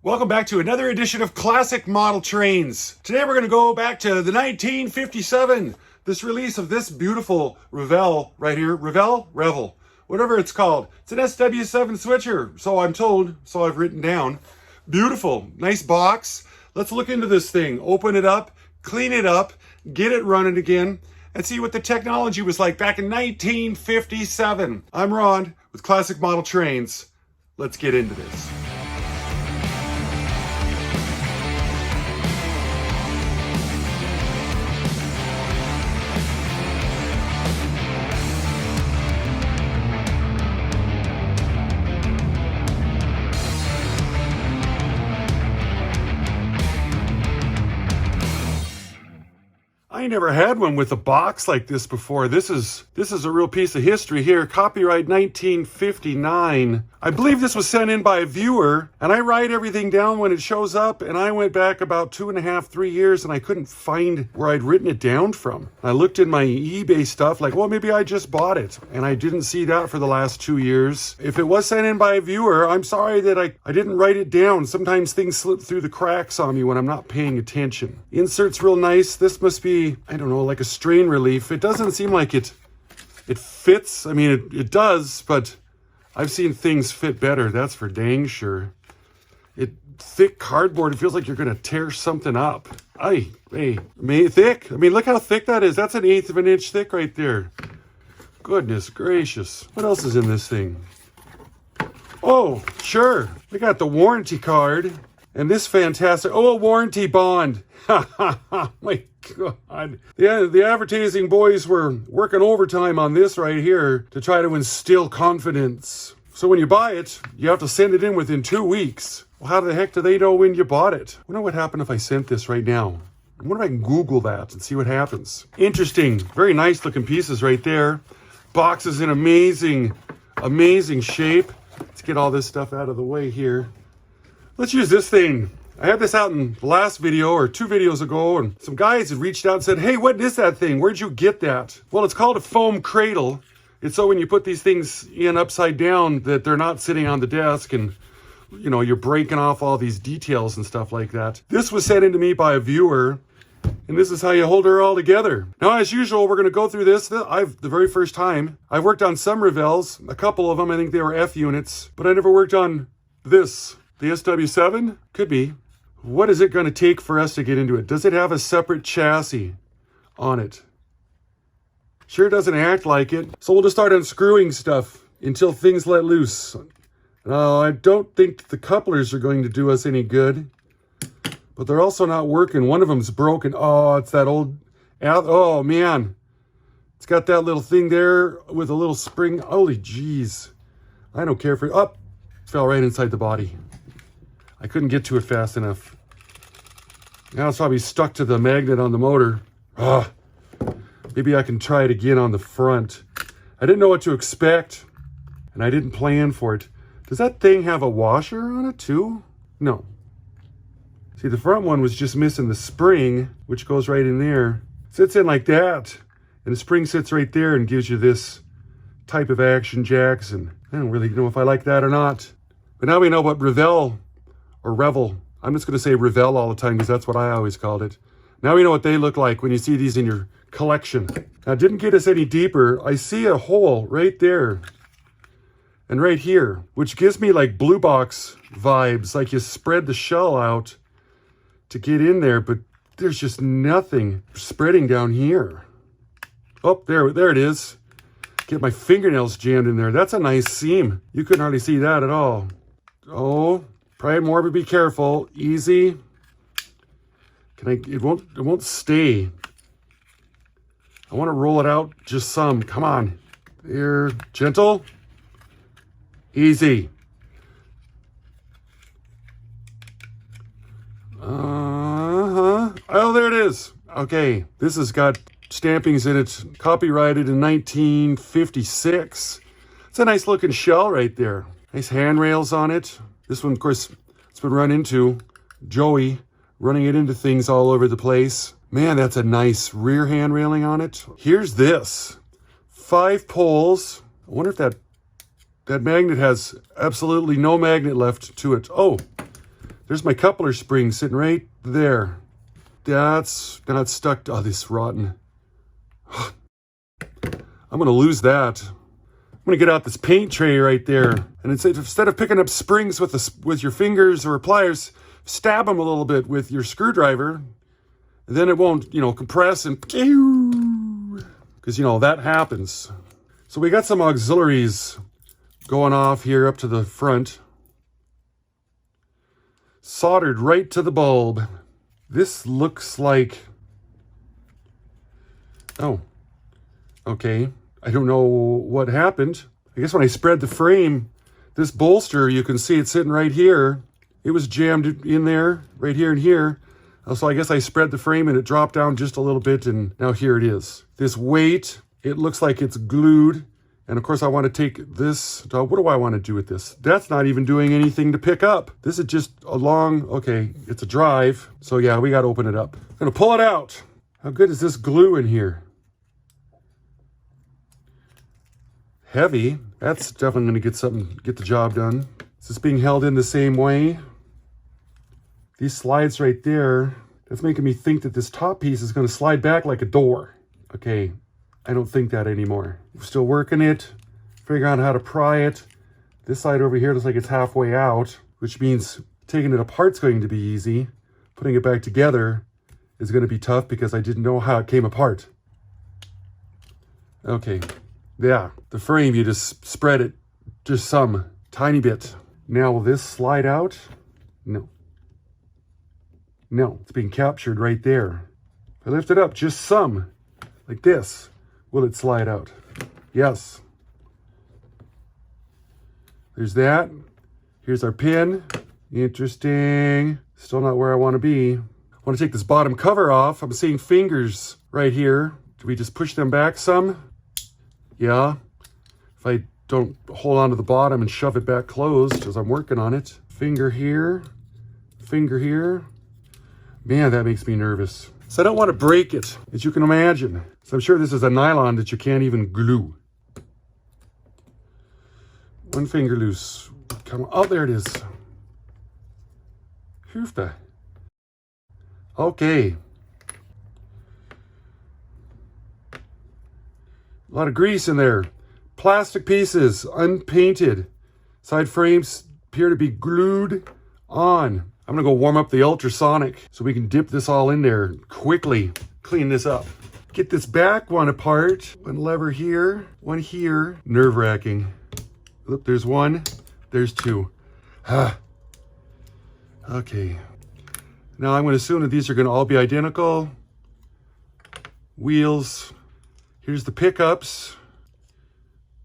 Welcome back to another edition of Classic Model Trains. Today we're going to go back to the 1957, this release of this beautiful Revell right here. Revell, whatever it's called. It's an SW7 switcher, so I'm told, so I've written down. Beautiful, nice box. Let's look into this thing, open it up, clean it up, get it running again, and see what the technology was like back in 1957. I'm Ron with Classic Model Trains. Let's get into this. I never had one with a box like this before. This is a real piece of history here. Copyright 1959. I believe this was sent in by a viewer, and I write everything down when it shows up, and I went back about 2.5, 3 years, and I couldn't find where I'd written it down from. I looked in my eBay stuff, like, well, maybe I just bought it, and I didn't see that for the last 2 years. If it was sent in by a viewer, I'm sorry that I didn't write it down. Sometimes things slip through the cracks on me when I'm not paying attention. Insert's real nice. This must be, I don't know, like a strain relief. It doesn't seem like it fits. I mean, it does, but I've seen things fit better. That's for dang sure. Thick cardboard, it feels like you're going to tear something up. Thick. I mean, look how thick that is. That's 1/8 of an inch thick right there. Goodness gracious. What else is in this thing? Oh, sure. We got the warranty card. And this fantastic, a warranty bond. My God. The advertising boys were working overtime on this right here to try to instill confidence. So when you buy it, you have to send it in within 2 weeks. Well, how the heck do they know when you bought it? I wonder what happened if I sent this right now. I wonder if I can Google that and see what happens. Interesting. Very nice looking pieces right there. Box is in amazing shape. Let's get all this stuff out of the way here. Let's use this thing. I had this out in the last video or 2 videos ago, and some guys had reached out and said, hey, what is that thing? Where'd you get that? Well, it's called a foam cradle. It's so when you put these things in upside down that they're not sitting on the desk and, you know, you're breaking off all these details and stuff like that. This was sent in to me by a viewer, and this is how you hold her all together. Now, as usual, we're going to go through this. The very first time. I've worked on some Revells, a couple of them. I think they were F units, but I never worked on this. The SW7? Could be. What is it going to take for us to get into it? Does it have a separate chassis on it? Sure doesn't act like it. So we'll just start unscrewing stuff until things let loose. I don't think the couplers are going to do us any good. But they're also not working. One of them's broken. Oh, it's that old... Oh, man. It's got that little thing there with a little spring. Holy jeez. I don't care for... Oh, fell right inside the body. I couldn't get to it fast enough. Now it's probably stuck to the magnet on the motor. Maybe I can try it again on the front. I didn't know what to expect, and I didn't plan for it. Does that thing have a washer on it too? No. See, the front one was just missing the spring, which goes right in there. Sits in like that, and the spring sits right there and gives you this type of action jacks, and I don't really know if I like that or not. But now we know what Revell or Revell. I'm just going to say Revell all the time because that's what I always called it. Now we know what they look like when you see these in your collection. Now, it didn't get us any deeper. I see a hole right there and right here, which gives me like blue box vibes, like you spread the shell out to get in there, but there's just nothing spreading down here. Oh, there it is. Get my fingernails jammed in there. That's a nice seam. You couldn't hardly see that at all. Oh, pry more, but be careful. Easy. It won't stay. I want to roll it out just some. Come on. There. Gentle. Easy. Oh, there it is. Okay. This has got stampings in it. Copyrighted in 1956. It's a nice looking shell right there. Nice handrails on it. This one, of course, it's been run into. Joey running it into things all over the place. Man, that's a nice rear hand railing on it. Here's this. 5 poles. I wonder if that magnet has absolutely no magnet left to it. Oh, There's my coupler spring sitting right there. That's not stuck. Oh, this is rotten. I'm gonna lose that. I'm gonna get out this paint tray right there, and instead of picking up springs with your fingers or pliers, stab them a little bit with your screwdriver, and then it won't, compress and because that happens. So we got some auxiliaries going off here up to the front, soldered right to the bulb. This looks like, oh, okay. I don't know what happened. I guess when I spread the frame, this bolster, you can see it sitting right here. It was jammed in there, right here and here. So I guess I spread the frame and it dropped down just a little bit, and now here it is. This weight, it looks like it's glued. And of course I want to take this, what do I want to do with this? That's not even doing anything to pick up. This is just a long, okay, it's a drive. So yeah, we got to open it up. I'm gonna pull it out. How good is this glue in here? Heavy. That's definitely gonna get the job done. Is this being held in the same way? These slides right there, that's making me think that this top piece is gonna slide back like a door. Okay, I don't think that anymore. We're still working it, figuring out how to pry it. This side over here looks like it's halfway out, which means taking it apart's going to be easy. Putting it back together is gonna be tough because I didn't know how it came apart. Okay. Yeah, the frame, you just spread it just some tiny bit. Now, will this slide out? No. No, it's being captured right there. If I lift it up just some, like this, will it slide out? Yes. There's that. Here's our pin. Interesting. Still not where I want to be. I want to take this bottom cover off. I'm seeing fingers right here. Do we just push them back some? Yeah, if I don't hold on to the bottom and shove it back closed as I'm working on it. Finger here, finger here. Man, that makes me nervous. So I don't want to break it, as you can imagine. So I'm sure this is a nylon that you can't even glue. One finger loose. Come on, oh, there it is. Hoofda. Okay. A lot of grease in there. Plastic pieces, unpainted. Side frames appear to be glued on. I'm gonna go warm up the ultrasonic so we can dip this all in there quickly. Clean this up. Get this back one apart. One lever here, one here. Nerve-wracking. Look, there's one, there's two. Okay. Now I'm gonna assume that these are gonna all be identical. Wheels. Here's the pickups,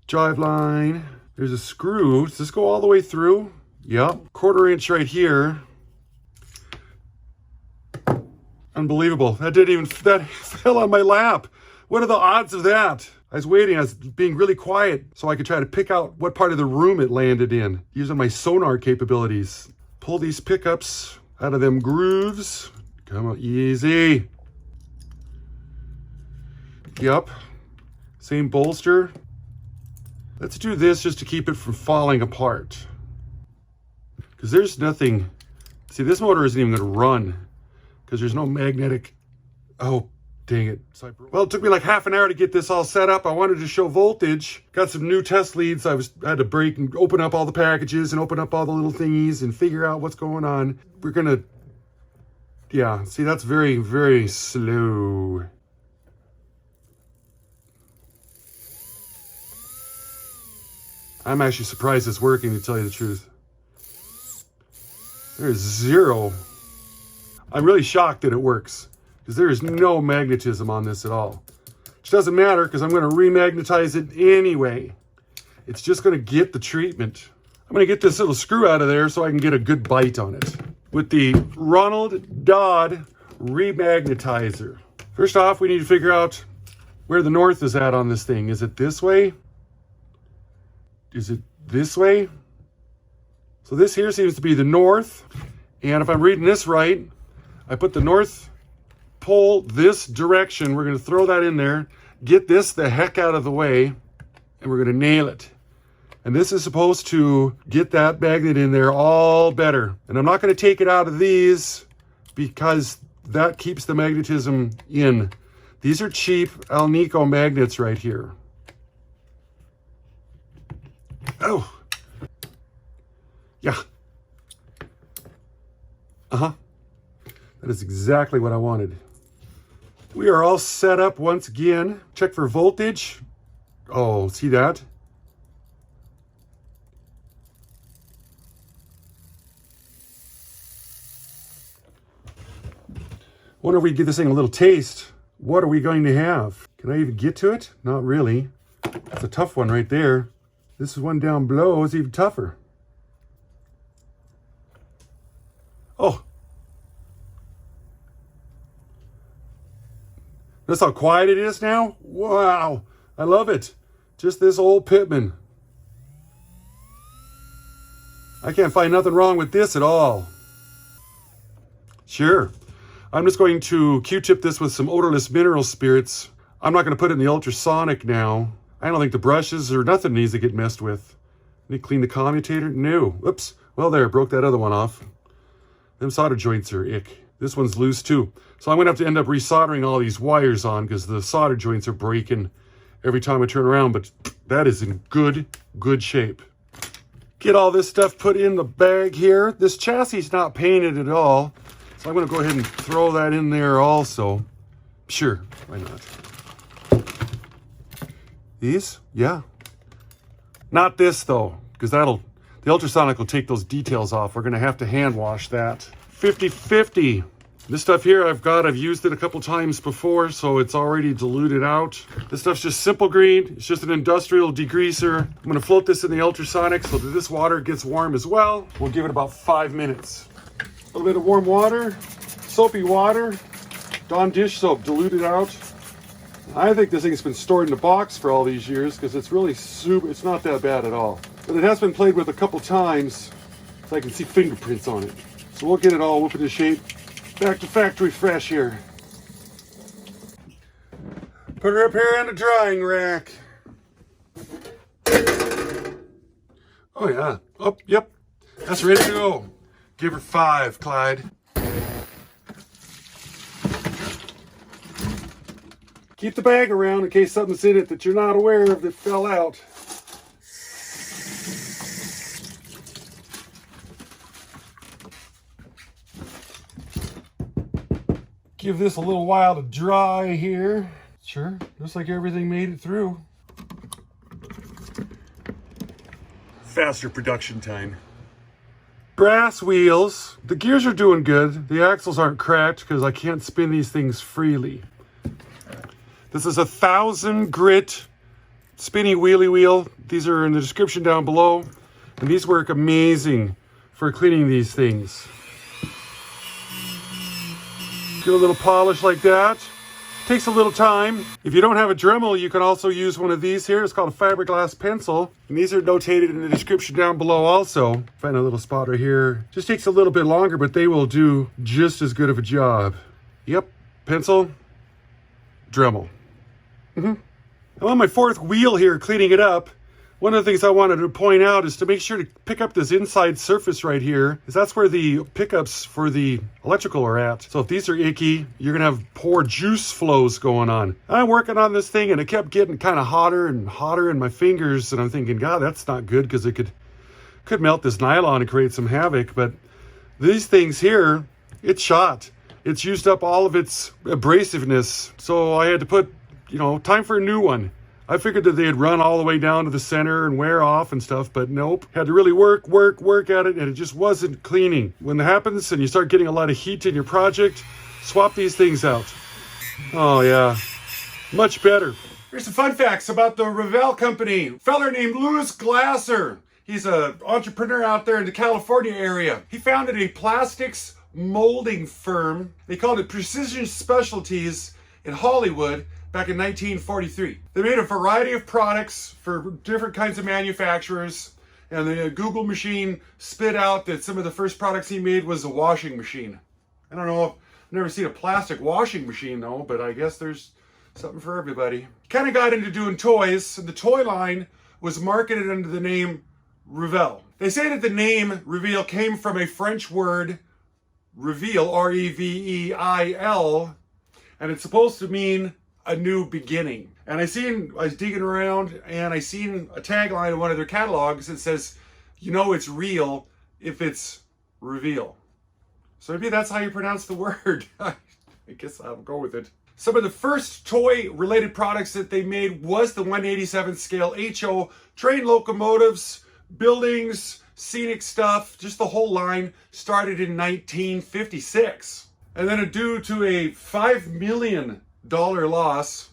drive line. There's a screw. Does this go all the way through? Yep. 1/4 inch right here. Unbelievable. That fell on my lap. What are the odds of that? I was waiting. I was being really quiet so I could try to pick out what part of the room it landed in using my sonar capabilities. Pull these pickups out of them grooves. Come on, easy. Yep. Same bolster. Let's do this just to keep it from falling apart. Because there's nothing. See, this motor isn't even going to run because there's no magnetic. Oh, dang it. Well, it took me like half an hour to get this all set up. I wanted to show voltage. Got some new test leads. I had to break and open up all the packages and open up all the little thingies and figure out what's going on. We're going to. Yeah, see, that's very, very slow. I'm actually surprised it's working, to tell you the truth. There's zero. I'm really shocked that it works because there is no magnetism on this at all. Which doesn't matter because I'm going to remagnetize it anyway. It's just going to get the treatment. I'm going to get this little screw out of there so I can get a good bite on it with the Ronald Dodd remagnetizer. First off, we need to figure out where the north is at on this thing. Is it this way? Is it this way? So this here seems to be the north. And if I'm reading this right, I put the north pole this direction. We're going to throw that in there, get this the heck out of the way, and we're going to nail it. And this is supposed to get that magnet in there all better. And I'm not going to take it out of these because that keeps the magnetism in. These are cheap Alnico magnets right here. Oh. Yeah. Uh-huh. That is exactly what I wanted. We are all set up once again. Check for voltage. Oh, see that? Wonder if we give this thing a little taste. What are we going to have? Can I even get to it? Not really. That's a tough one right there. This is one down below. It's even tougher. Oh. That's how quiet it is now? Wow. I love it. Just this old Pitman. I can't find nothing wrong with this at all. Sure. I'm just going to Q-tip this with some odorless mineral spirits. I'm not going to put it in the ultrasonic now. I don't think the brushes or nothing needs to get messed with. Need to clean the commutator? No. Oops. Well, there, broke that other one off. Them solder joints are ick. This one's loose too. So I'm going to have to end up resoldering all these wires on because the solder joints are breaking every time I turn around, but that is in good shape. Get all this stuff put in the bag here. This chassis is not painted at all. So I'm going to go ahead and throw that in there also. Sure, why not? These? Yeah. Not this though, because the ultrasonic will take those details off. We're going to have to hand wash that. 50/50. This stuff here I've used it a couple times before, so it's already diluted out. This stuff's just simple green. It's just an industrial degreaser. I'm going to float this in the ultrasonic so that this water gets warm as well. We'll give it about 5 minutes. A little bit of warm water, soapy water, Dawn dish soap diluted out. I think this thing's been stored in a box for all these years because it's really it's not that bad at all. But it has been played with a couple times so I can see fingerprints on it. So we'll get it all whipped into shape. Back to factory fresh here. Put her up here on the drying rack. Oh yeah, oh, yep, that's ready to go. Give her 5, Clyde. Keep the bag around in case something's in it that you're not aware of that fell out. Give this a little while to dry here. Sure, looks like everything made it through. Faster production time. Brass wheels. The gears are doing good. The axles aren't cracked because I can't spin these things freely. This is a 1000 grit spinny wheelie wheel. These are in the description down below. And these work amazing for cleaning these things. Get a little polish like that. Takes a little time. If you don't have a Dremel, you can also use one of these here. It's called a fiberglass pencil. And these are notated in the description down below also. Find a little spot right here. Just takes a little bit longer, but they will do just as good of a job. Yep, pencil, Dremel. I'm on my 4th wheel here cleaning it up. One of the things I wanted to point out is to make sure to pick up this inside surface right here, because that's where the pickups for the electrical are at. So if these are icky, you're gonna have poor juice flows going on. I'm working on this thing and it kept getting kind of hotter and hotter in my fingers, and I'm thinking, God, that's not good because it could melt this nylon and create some havoc. But these things here, it's shot. It's used up all of its abrasiveness. So I had to put, time for a new one. I figured that they'd run all the way down to the center and wear off and stuff, but nope. Had to really work at it, and it just wasn't cleaning. When that happens and you start getting a lot of heat in your project, swap these things out. Oh yeah, much better. Here's some fun facts about the Revell company. A feller named Louis Glasser. He's an entrepreneur out there in the California area. He founded a plastics molding firm. They called it Precision Specialties in Hollywood back in 1943. They made a variety of products for different kinds of manufacturers, and the Google machine spit out that some of the first products he made was a washing machine. I don't know, I've never seen a plastic washing machine though, but I guess there's something for everybody. Kind of got into doing toys, and the toy line was marketed under the name Revell. They say that the name Revell came from a French word, reveal, R-E-V-E-I-L, and it's supposed to mean a new beginning. And I was digging around and I seen a tagline in one of their catalogs that says, you know it's real if it's reveal. So maybe that's how you pronounce the word. I guess I'll go with it. Some of the first toy-related products that they made was the 1/87 scale HO, train locomotives, buildings, scenic stuff, just the whole line started in 1956. And then due to a $5 million loss,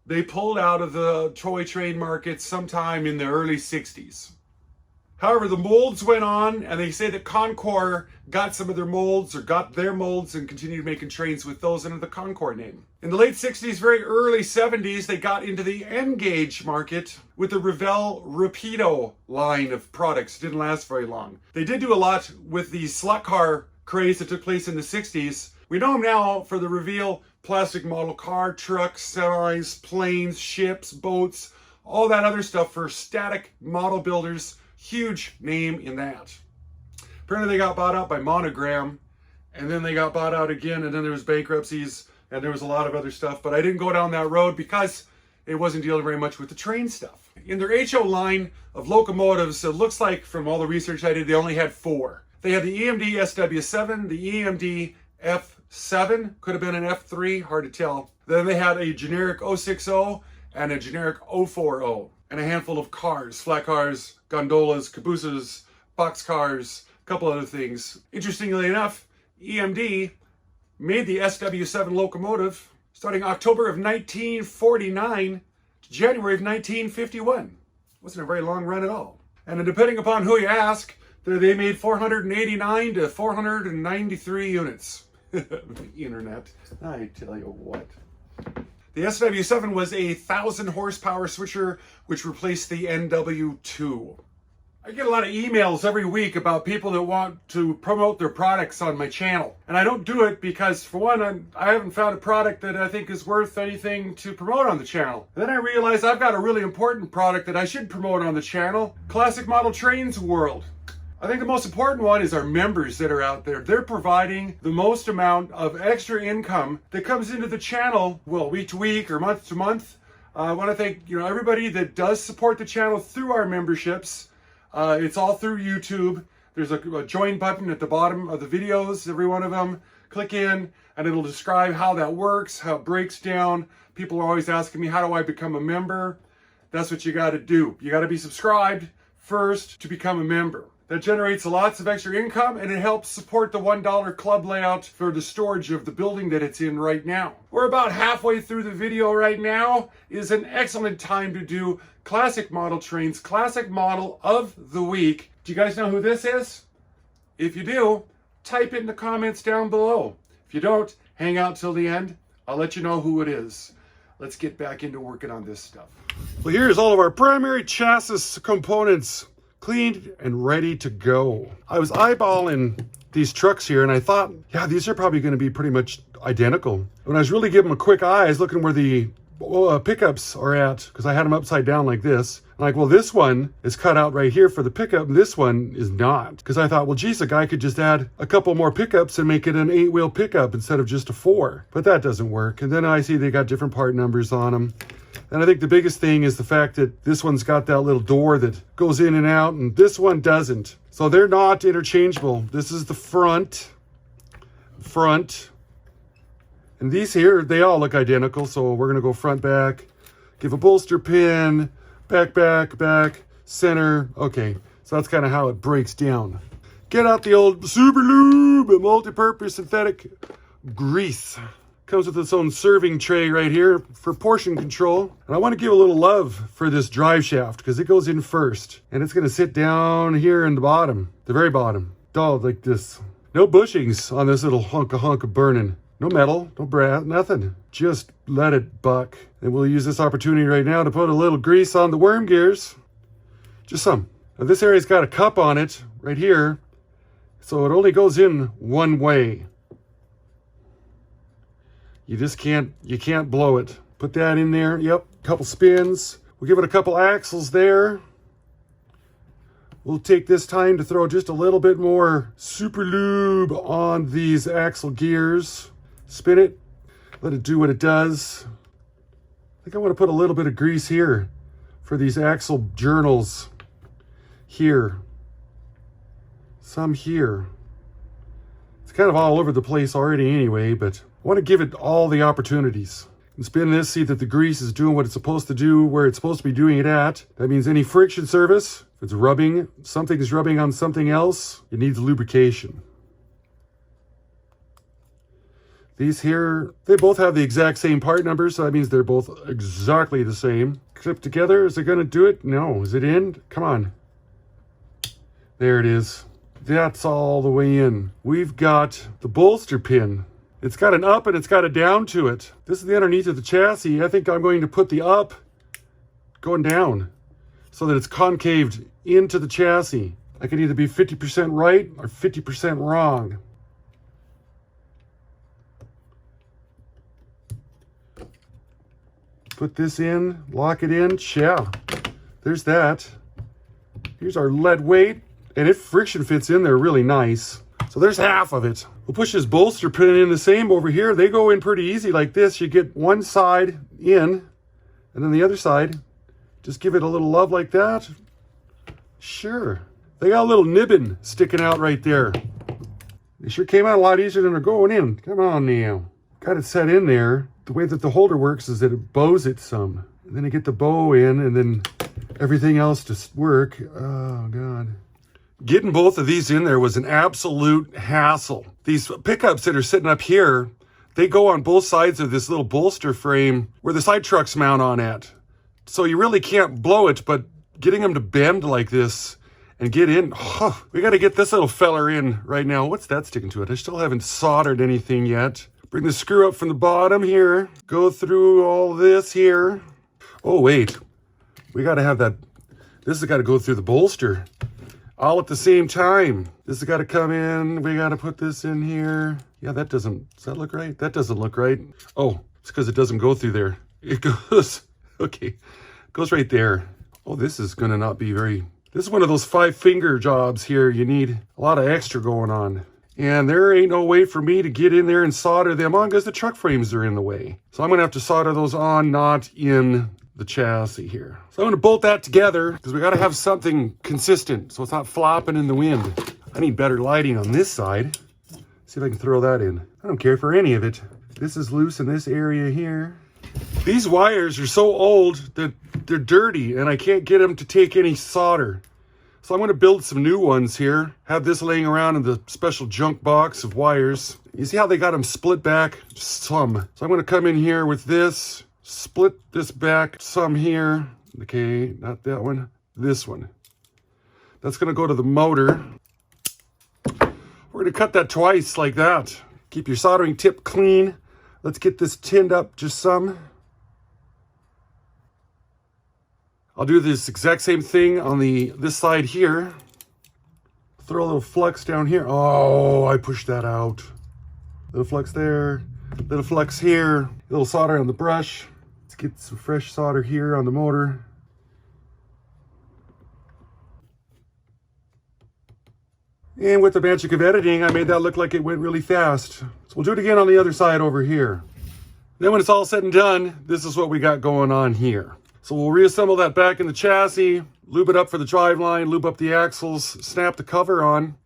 they pulled out of the toy train market sometime in the early 60s. However, the molds went on, and they say that Concord got some of their molds, or got their molds, and continued making trains with those under the Concord name. In the late 60s, very early 70s, they got into the N-gauge market with the Revell Rapido line of products. It didn't last very long. They did do a lot with the slot car craze that took place in the 60s. We know them now for the Revell plastic model car, trucks, semis, planes, ships, boats, all that other stuff for static model builders. Huge name in that. Apparently they got bought out by Monogram, and then they got bought out again, and then there was bankruptcies, and there was a lot of other stuff, but I didn't go down that road because it wasn't dealing very much with the train stuff. In their HO line of locomotives, it looks like from all the research I did, they only had 4. They had the EMD SW7, the EMD F7, could have been an F3, hard to tell. Then they had a generic 060 and a generic 040, and a handful of cars, flat cars, gondolas, cabooses, boxcars, a couple other things. Interestingly enough, EMD made the SW7 locomotive starting October of 1949 to January of 1951. Wasn't a very long run at all. And depending upon who you ask, they made 489 to 493 units. The internet, I tell you what. The SW7 was a 1,000 horsepower switcher, which replaced the NW2. I get a lot of emails every week about people that want to promote their products on my channel. And I don't do it because, for one, I haven't found a product that I think is worth anything to promote on the channel. And then I realize I've got a really important product that I should promote on the channel, Classic Model Trains World. I think the most important one is our members that are out there. They're providing the most amount of extra income that comes into the channel, well, week to week or month to month. I want to thank everybody that does support the channel through our memberships. It's all through YouTube. There's a join button at the bottom of the videos, every one of them. Click in and it'll describe how that works, how it breaks down. People are always asking me, how do I become a member? That's what you got to do. You got to be subscribed first to become a member. That generates lots of extra income, and it helps support the $1 club layout for the storage of the building that it's in right now. We're about halfway through the video right now. It is an excellent time to do Classic Model Trains, Classic Model of the Week. Do you guys know who this is? If you do, type it in the comments down below. If you don't, hang out till the end. I'll let you know who it is. Let's get back into working on this stuff. Well, here's all of our primary chassis components, cleaned and ready to go. I was eyeballing these trucks here and I thought, yeah, these are probably going to be pretty much identical. When I was really giving them a quick eye, I was looking where the pickups are at, because I had them upside down like this. I'm like, well, this one is cut out right here for the pickup, and this one is not. Because I thought, well, geez, a guy could just add a couple more pickups and make it an 8-wheel pickup instead of just a 4. But that doesn't work. And then I see they got different part numbers on them. And I think the biggest thing is the fact that this one's got that little door that goes in and out, and this one doesn't. So they're not interchangeable. This is the front. And these here, they all look identical. So we're going to go front, back, give a bolster pin, back, center. Okay, so that's kind of how it breaks down. Get out the old Super Lube multi-purpose synthetic grease. Comes with its own serving tray right here for portion control. And I want to give a little love for this drive shaft because it goes in first. And it's going to sit down here in the bottom, the very bottom. Dull like this. No bushings on this little hunk of burning. No metal, no brass, nothing. Just let it buck. And we'll use this opportunity right now to put a little grease on the worm gears. Just some. Now this area's got a cup on it right here. So it only goes in one way. You just can't blow it. Put that in there. Yep, couple spins. We'll give it a couple axles there. We'll take this time to throw just a little bit more super lube on these axle gears. Spin it, let it do what it does. I think I want to put a little bit of grease here for these axle journals here. Some here. It's kind of all over the place already anyway, but I want to give it all the opportunities. And spin this, see that the grease is doing what it's supposed to do, where it's supposed to be doing it at. That means any friction surface, if it's rubbing, something is rubbing on something else, it needs lubrication. These here, they both have the exact same part numbers, so that means they're both exactly the same. Clip together, is it gonna do it? No, is it in? Come on. There it is. That's all the way in. We've got the bolster pin. It's got an up and it's got a down to it. This is the underneath of the chassis. I think I'm going to put the up going down so that it's concaved into the chassis. I can either be 50% right or 50% wrong. Put this in, lock it in, yeah. There's that. Here's our lead weight, and it friction fits in there really nice. So there's half of it. We'll push this bolster pin in the same over here. They go in pretty easy like this. You get one side in, and then the other side. Just give it a little love like that. Sure. They got a little nibbin sticking out right there. They sure came out a lot easier than they're going in. Come on now. Got it set in there. The way that the holder works is that it bows it some. And then you get the bow in, and then everything else to work. Oh, God. Getting both of these in there was an absolute hassle. These pickups that are sitting up here, they go on both sides of this little bolster frame where the side trucks mount on at. So you really can't blow it, but getting them to bend like this and get in, we got to get this little feller in right now. What's that sticking to it? I still haven't soldered anything yet. Bring the screw up from the bottom here. Go through all this here. Oh, wait. We got to have that. This has got to go through the bolster all at the same time. This has got to come in. We got to put this in here. Yeah, that doesn't, does that look right? That doesn't look right. Oh, it's because it doesn't go through there. It goes, okay, it goes right there. Oh, this is going to not be very, this is one of those 5-finger jobs here. You need a lot of extra going on. And there ain't no way for me to get in there and solder them on because the truck frames are in the way. So I'm going to have to solder those on, not in the chassis here. So I'm going to bolt that together because we got to have something consistent so it's not flopping in the wind. I need better lighting on this side. See if I can throw that in. I don't care for any of it. This is loose in this area here. These wires are so old that they're dirty and I can't get them to take any solder. So I'm going to build some new ones here. Have this laying around in the special junk box of wires. You see how they got them split back? Some. So I'm going to come in here with this. Split this back some here. Okay, not that one. This one. That's going to go to the motor. We're going to cut that twice like that. Keep your soldering tip clean. Let's get this tinned up just some. I'll do this exact same thing on this side here. Throw a little flux down here. Oh, I pushed that out. Little flux there. Little flux here. Little solder on the brush. Get some fresh solder here on the motor. And with the magic of editing, I made that look like it went really fast. So we'll do it again on the other side over here. Then when it's all said and done, this is what we got going on here. So we'll reassemble that back in the chassis, lube it up for the driveline, lube up the axles, snap the cover on.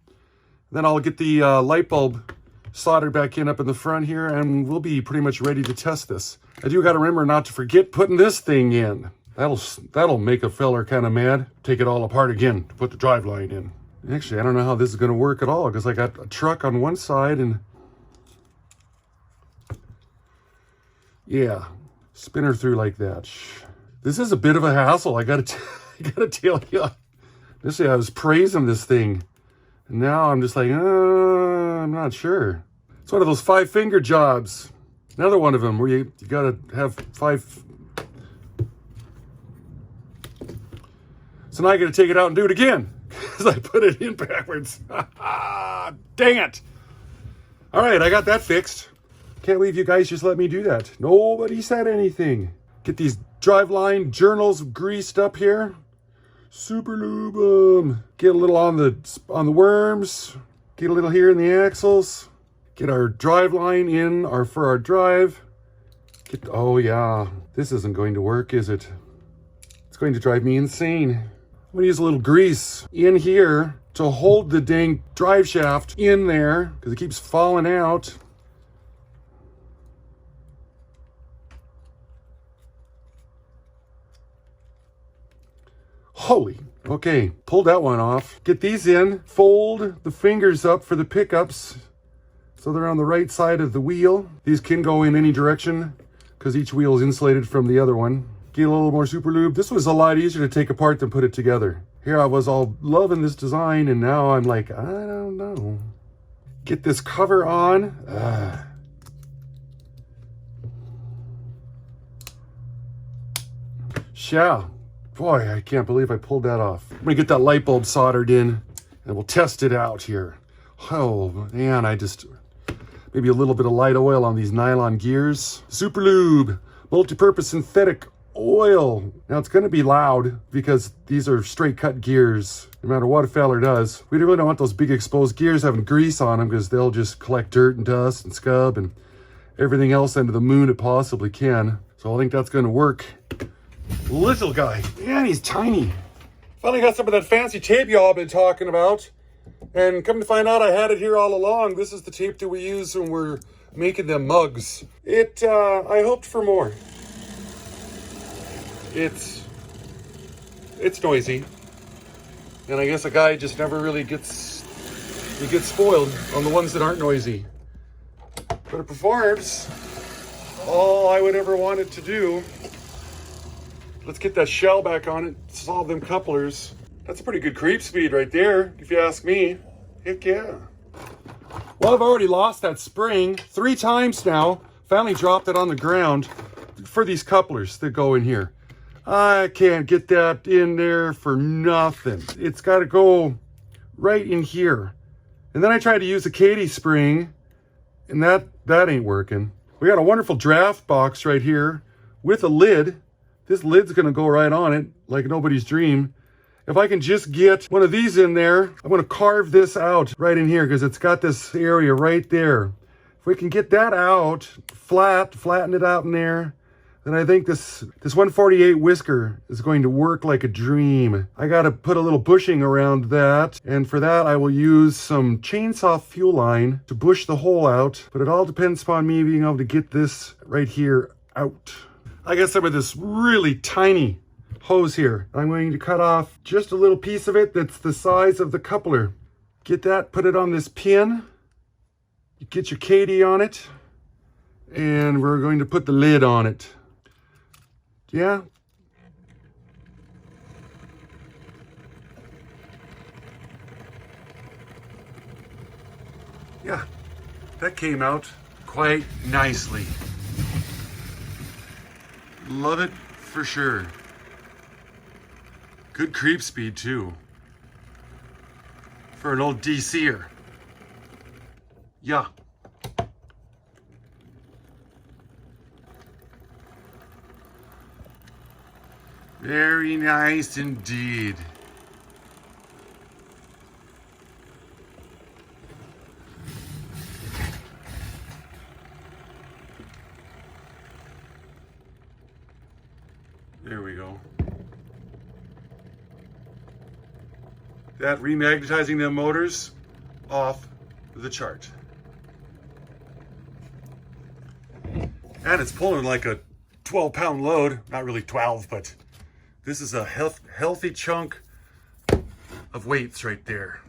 Then I'll get the light bulb soldered back in up in the front here, and we'll be pretty much ready to test this. I do got to remember not to forget putting this thing in. That'll make a feller kind of mad. Take it all apart again to put the driveline in. Actually, I don't know how this is going to work at all because I got a truck on one side and yeah, spin her through like that. This is a bit of a hassle. I gotta tell you. Initially, I was praising this thing, and now I'm just like, I'm not sure. It's one of those 5-finger jobs. Another one of them where you gotta have 5. So now I gotta take it out and do it again because I put it in backwards. Dang it! All right, I got that fixed. Can't believe you guys just let me do that. Nobody said anything. Get these driveline journals greased up here. Super lube them. Get a little on the worms. Get a little here in the axles. Get our drive line in for our drive. Oh yeah, this isn't going to work, is it? It's going to drive me insane. I'm gonna use a little grease in here to hold the dang drive shaft in there because it keeps falling out. Holy, okay, pulled that one off. Get these in, fold the fingers up for the pickups so they're on the right side of the wheel. These can go in any direction because each wheel is insulated from the other one. Get a little more super lube. This was a lot easier to take apart than put it together. Here I was all loving this design and now I'm like, I don't know. Get this cover on. Yeah. Boy, I can't believe I pulled that off. I'm gonna get that light bulb soldered in and we'll test it out here. Oh man, maybe a little bit of light oil on these nylon gears. Super lube, multi-purpose synthetic oil. Now it's gonna be loud because these are straight cut gears. No matter what a feller does, we really don't want those big exposed gears having grease on them because they'll just collect dirt and dust and scub and everything else into the moon it possibly can. So I think that's gonna work. Little guy, man, he's tiny. Finally got some of that fancy tape y'all been talking about. And come to find out, I had it here all along. This is the tape that we use when we're making them mugs. I hoped for more. It's noisy. And I guess a guy just never really gets spoiled on the ones that aren't noisy. But it performs all I would ever want it to do. Let's get that shell back on it, solve them couplers. That's a pretty good creep speed right there, if you ask me. Heck yeah. Well, I've already lost that spring 3 times now. Finally dropped it on the ground for these couplers that go in here. I can't get that in there for nothing. It's got to go right in here. And then I tried to use a Kadee spring, and that ain't working. We got a wonderful draft box right here with a lid. This lid's gonna go right on it like nobody's dream. If I can just get one of these in there, I'm gonna carve this out right in here because it's got this area right there. If we can get that out, flatten it out in there, then I think this 148 whisker is going to work like a dream. I gotta put a little bushing around that, and for that I will use some chainsaw fuel line to bush the hole out, but it all depends upon me being able to get this right here out. I got some of this really tiny hose here. I'm going to cut off just a little piece of it that's the size of the coupler. Get that, put it on this pin. You get your Kadee on it, and we're going to put the lid on it. Yeah. Yeah, that came out quite nicely. Love it for sure. Good creep speed too. For an old DC'er. Yeah. Very nice indeed. There we go. That remagnetizing them motors off the chart. And it's pulling like a 12-pound load. Not really 12, but this is a healthy chunk of weights right there.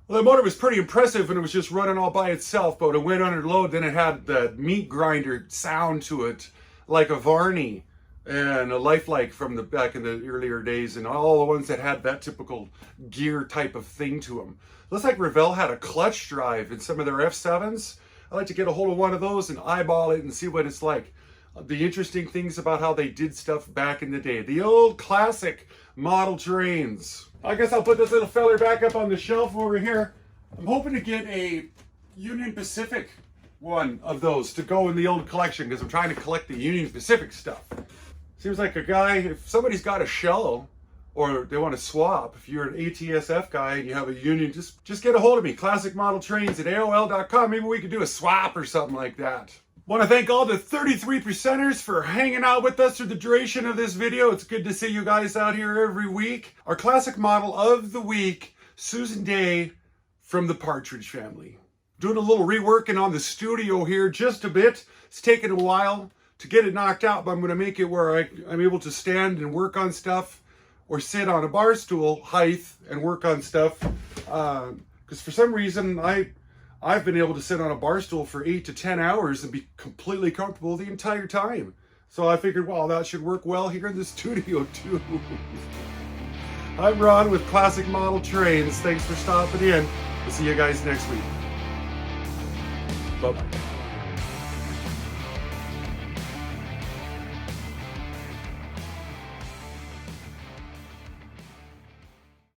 Well, the motor was pretty impressive when it was just running all by itself, but when it went under load, then it had the meat grinder sound to it, like a Varney and a Lifelike from the back in the earlier days, and all the ones that had that typical gear type of thing to them. Looks like Revell had a clutch drive in some of their F7s. I like to get a hold of one of those and eyeball it and see what it's like. The interesting things about how they did stuff back in the day. The old classic model trains. I guess I'll put this little feller back up on the shelf over here. I'm hoping to get a Union Pacific one of those to go in the old collection because I'm trying to collect the Union Pacific stuff. Seems like a guy, if somebody's got a shell or they want to swap, if you're an ATSF guy and you have a union, just get a hold of me. classicmodeltrains@aol.com. Maybe we could do a swap or something like that. Want to thank all the 33%ers for hanging out with us through the duration of this video. It's good to see you guys out here every week. Our classic model of the week, Susan Day from the Partridge Family. Doing a little reworking on the studio here just a bit. It's taken a while to get it knocked out, but I'm going to make it where I'm able to stand and work on stuff or sit on a bar stool height and work on stuff. Because for some reason, I've been able to sit on a bar stool for 8 to 10 hours and be completely comfortable the entire time. So I figured, well, that should work well here in the studio too. I'm Ron with Classic Model Trains. Thanks for stopping in. We'll see you guys next week. Bye-bye.